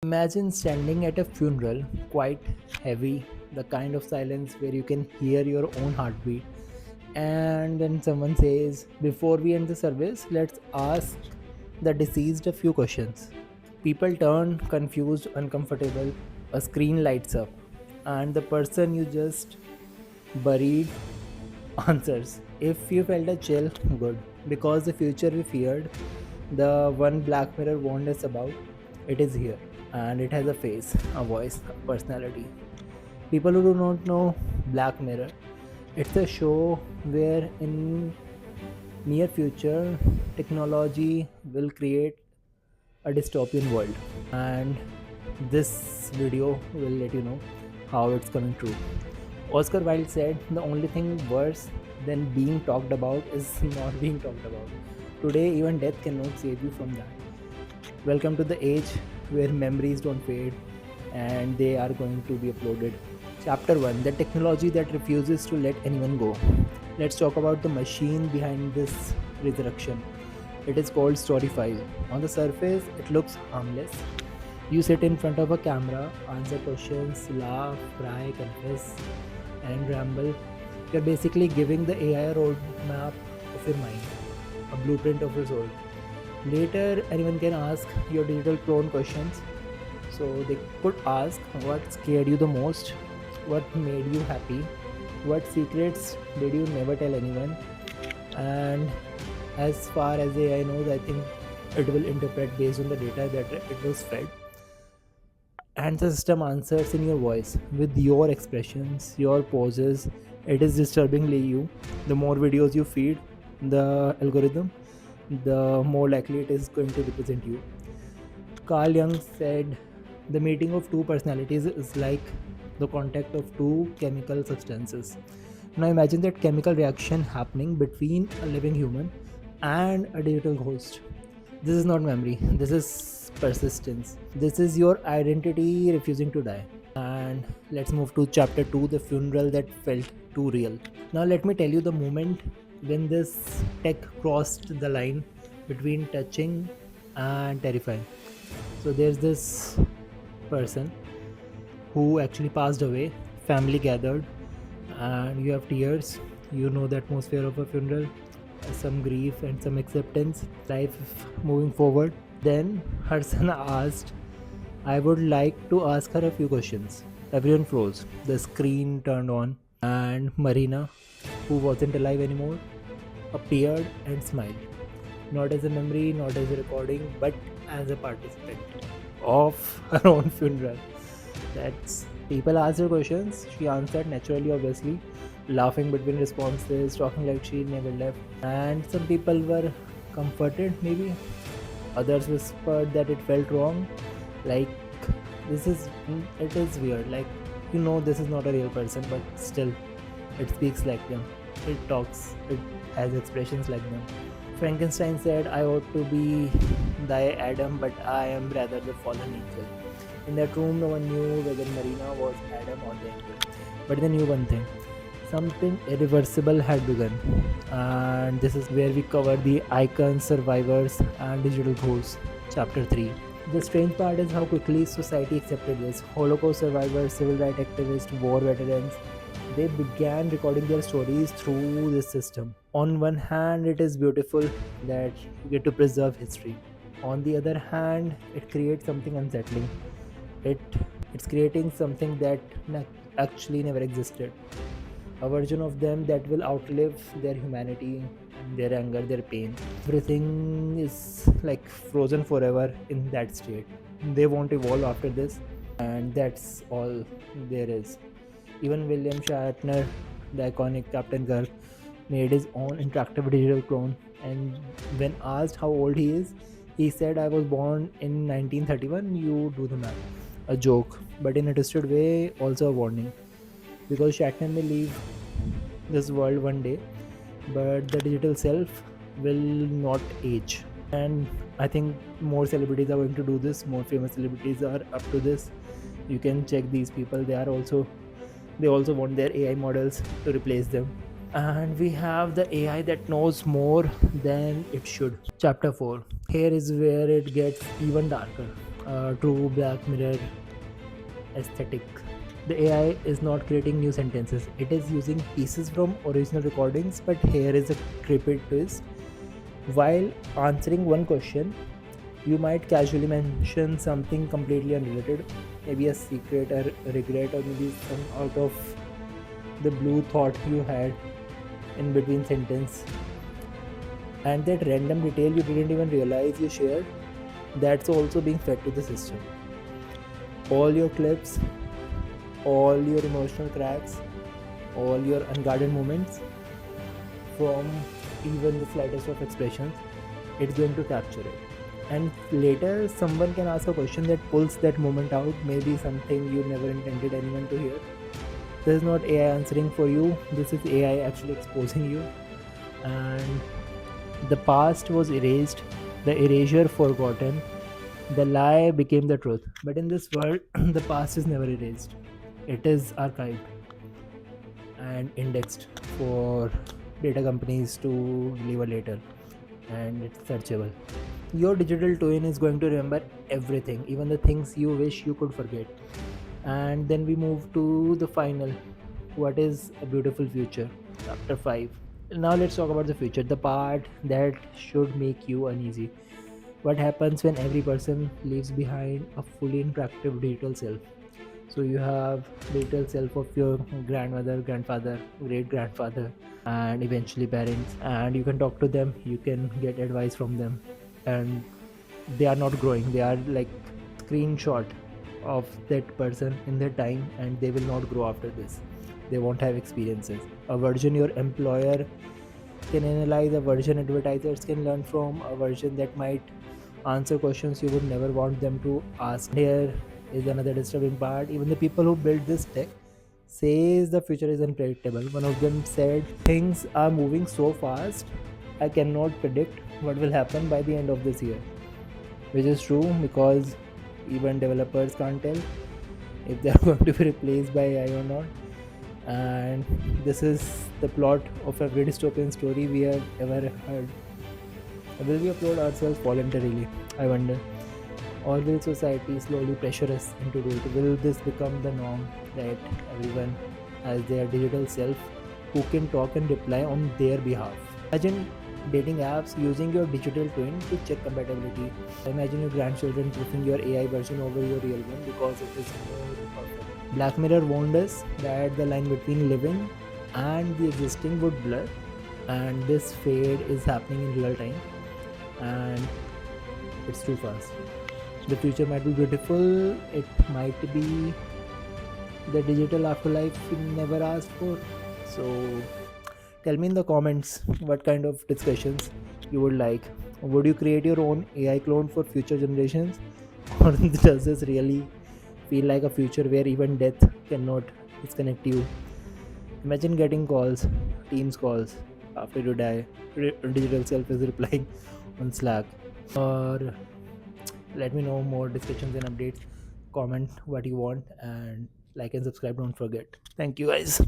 Imagine standing at a funeral, quite heavy, the kind of silence where you can hear your own heartbeat. And then someone says, "Before we end the service, let's ask the deceased a few questions." People turn confused, uncomfortable. A screen lights up, and the person you just buried answers. If you felt a chill, good. Because the future we feared, the one Black Mirror warned us about, it is here. And it has a face, a voice, a personality. People who do not know Black Mirror, it's a show where in near future technology will create a dystopian world, and this video will let you know how it's coming true. Oscar Wilde said, "The only thing worse than being talked about is not being talked about." Today, even death cannot save you from that. Welcome to the age where memories don't fade and they are going to be uploaded. Chapter 1: The technology that refuses to let anyone go. Let's talk about the machine behind this resurrection. It is called StoryFile. On the surface, it looks harmless. You sit in front of a camera, answer questions, laugh, cry, confess, and ramble. You're basically giving the AI a roadmap of your mind, a blueprint of your soul. Later, anyone can ask your digital clone questions. So they could ask, what scared you the most? What made you happy? What secrets did you never tell anyone? And as far as AI knows, I think it will interpret based on the data that it was fed. And the system answers in your voice with your expressions, your poses. It is disturbingly you. The more videos you feed the algorithm, the more likely it is going to represent you. Carl Jung said, "The meeting of two personalities is like the contact of two chemical substances." Now imagine that chemical reaction happening between a living human and a digital ghost. This is not memory, this is persistence. This is your identity refusing to die. And let's move to chapter 2: The funeral that felt too real. Now, let me tell you the moment when this tech crossed the line between touching and terrifying. So, there's this person who actually passed away, family gathered, and you have tears. You know the atmosphere of a funeral, some grief and some acceptance, life moving forward. Then her son asked, "I would like to ask her a few questions." Everyone froze. The screen turned on, and Marina, who wasn't alive anymore, appeared and smiled. Not as a memory, not as a recording, but as a participant of her own funeral. That's People asked her questions. She answered naturally, obviously, laughing between responses, talking like she never left. And some people were comforted, maybe. Others whispered that it felt wrong. Like, this is, it is weird. Like, this is not a real person, but still, it speaks like them. It talks, it has expressions like them. Frankenstein said, "I ought to be thy Adam, but I am rather the fallen angel." In that room, no one knew whether Marina was Adam or the angel. But they knew one thing: something irreversible had begun. And this is where we cover the icons, survivors, and digital ghosts. Chapter 3. The strange part is how quickly society accepted this. Holocaust survivors, civil rights activists, war veterans, they began recording their stories through this system. On one hand, it is beautiful that you get to preserve history. On the other hand, it creates something unsettling. It it's creating something that actually never existed. A version of them that will outlive their humanity, their anger, their pain. Everything is like frozen forever in that state. They won't evolve after this, and that's all there is. Even William Shatner, the iconic Captain Kirk, made his own interactive digital clone. And when asked how old he is, he said, "I was born in 1931. You do the math." A joke, but in a twisted way, also a warning. Because Shatner may leave this world one day, but the digital self will not age. And I think more celebrities are going to do this. More famous celebrities are up to this. You can check these people. They also want their AI models to replace them. And we have the AI that knows more than it should. Chapter 4. Here is where it gets even darker. true Black Mirror aesthetic. The AI is not creating new sentences, it is using pieces from original recordings. But here is a creepy twist. While answering one question, you might casually mention something completely unrelated, maybe a secret or a regret, or maybe some out of the blue thought you had in between sentence. And that random detail you didn't even realize you shared, that's also being fed to the system. All your clips, all your emotional cracks, all your unguarded moments, from even the slightest of expressions, it's going to capture it. And later, someone can ask a question that pulls that moment out, maybe something you never intended anyone to hear. This is not AI answering for you, this is AI actually exposing you. And the past was erased, the erasure forgotten, the lie became the truth. But in this world, the past is never erased, it is archived and indexed for data companies to deliver later, and it's searchable. Your digital twin is going to remember everything, even the things you wish you could forget. And then we move to the final, what is a beautiful future, chapter 5. Now let's talk about the future, the part that should make you uneasy. What happens when every person leaves behind a fully interactive digital self? So you have digital self of your grandmother, grandfather, great grandfather, and eventually parents, and you can talk to them, you can get advice from them, and they are not growing, they are like screenshot of that person in their time, and they will not grow after this, they won't have experiences. A version your employer can analyze, a version advertisers can learn from, a version that might answer questions you would never want them to ask. Here is another disturbing part, even the people who built this tech says the future is unpredictable. One of them said, things are moving so fast, I cannot predict what will happen by the end of this year. Which is true, because even developers can't tell if they are going to be replaced by AI or not. And this is the plot of every dystopian story we have ever heard. Will we upload ourselves voluntarily? I wonder. Or will society slowly pressure us into it? Will this become the norm, that everyone has their digital self who can talk and reply on their behalf? Imagine dating apps using your digital twin to check compatibility. Imagine your grandchildren preferring your AI version over your real one because it is more perfect. Black Mirror warned us that the line between living and the existing would blur, and this fade is happening in real time, and it's too fast. The future might be beautiful, it might be the digital afterlife we never asked for. So tell me in the comments what kind of discussions you would like. Would you create your own AI clone for future generations? Or does this really feel like a future where even death cannot disconnect you? Imagine getting calls, Teams calls, after you die. Digital self is replying on Slack. Or let me know more discussions and updates. Comment what you want, and like and subscribe, don't forget. Thank you guys.